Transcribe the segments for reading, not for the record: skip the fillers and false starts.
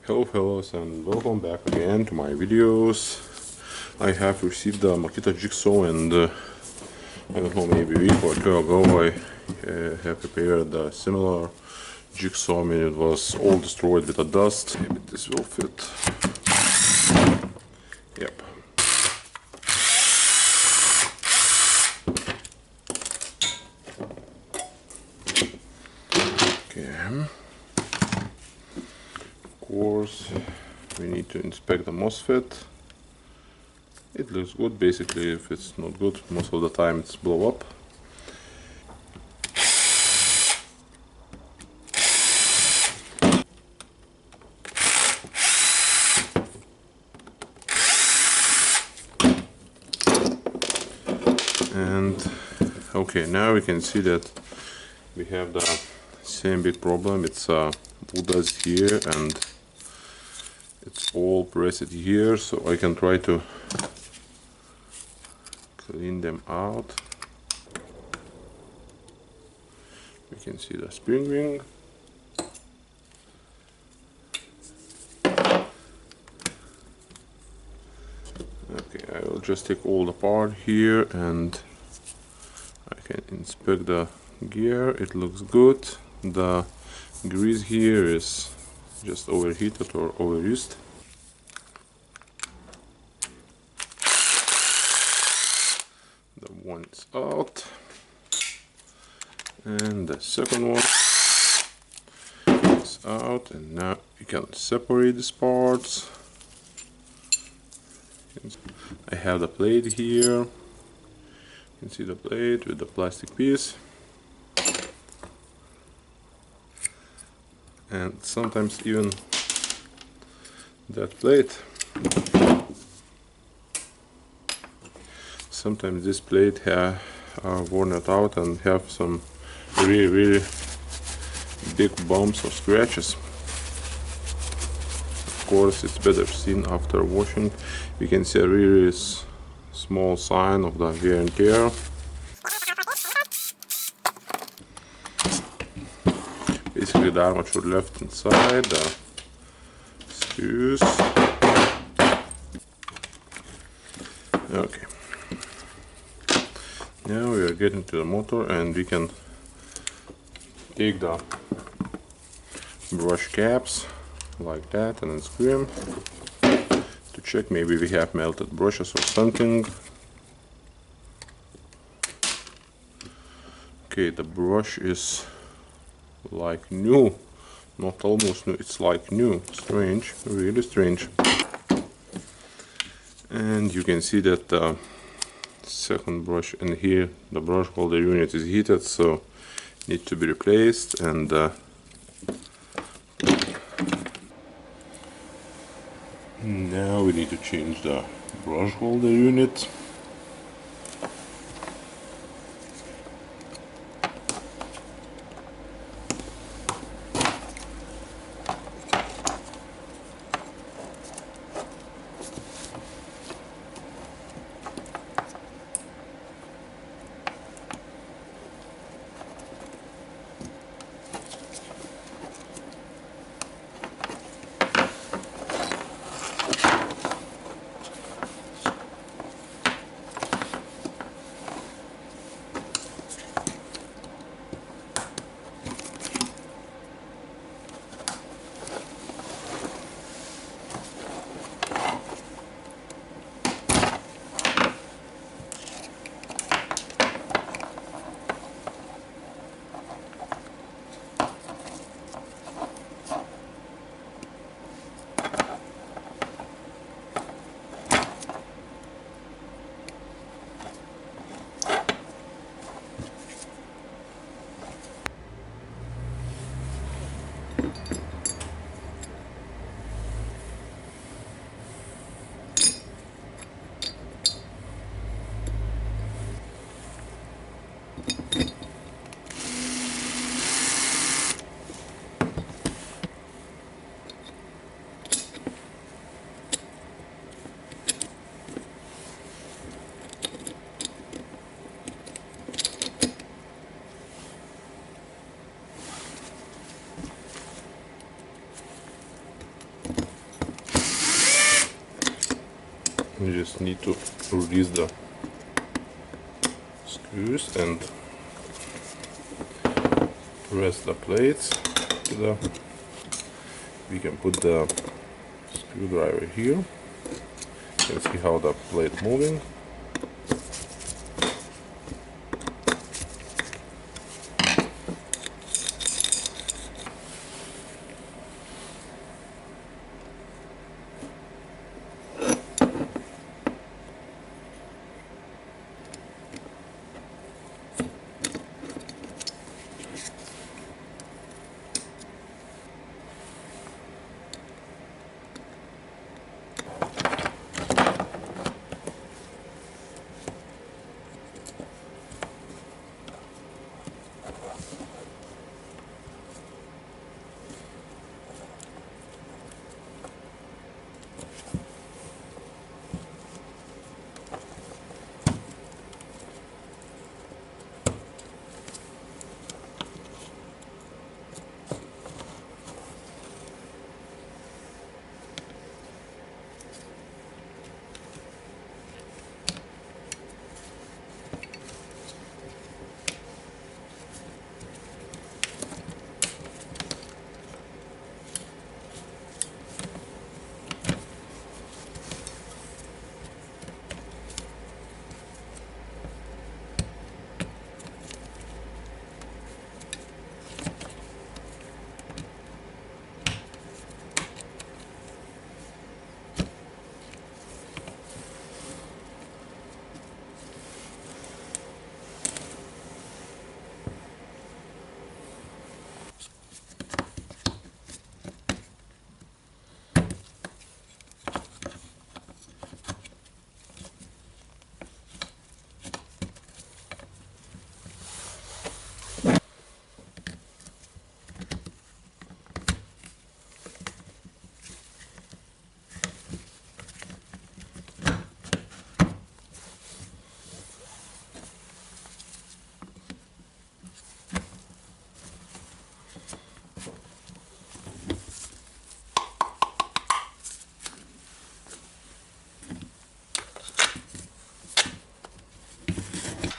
Hello fellows, and welcome back again to my videos. I have received the Makita Jigsaw, and I don't know, maybe a week or two ago I have prepared a similar jigsaw. I mean, it was all destroyed with the dust. Maybe this will fit. Yep. Okay. Of course, we need to inspect the MOSFET. It looks good. Basically, if it's not good, most of the time it's blow up. And okay, now we can see that we have the same big problem. It's Buddha's here, and it's all pressed here, so I can try to clean them out. We can see the spring ring. Okay, I will just take all apart here and I can inspect the gear. It looks good. The grease here is just overheated or overused. The one is out, and the second one is out, and now you can separate these parts. I have the plate here. You can see the plate with the plastic piece, and sometimes even that plate. Sometimes this plate are worn out and have some really big bumps or scratches. Of course, it's better seen after washing. We can see a really small sign of the wear and tear. Basically, the armature left inside, the screws. Okay. Now we are getting to the motor, and we can take the brush caps like that and unscrew them to check maybe we have melted brushes or something. Okay, the brush is like new, not almost new, it's like new. Strange, really strange. And you can see that the second brush, and here the brush holder unit is heated, so need to be replaced. And now we need to change the brush holder unit. You just need to release the screws and press the plates to the. We can put the screwdriver here. You can see how the plate moving.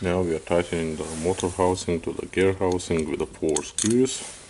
Now we are tightening the motor housing to the gear housing with the 4 screws.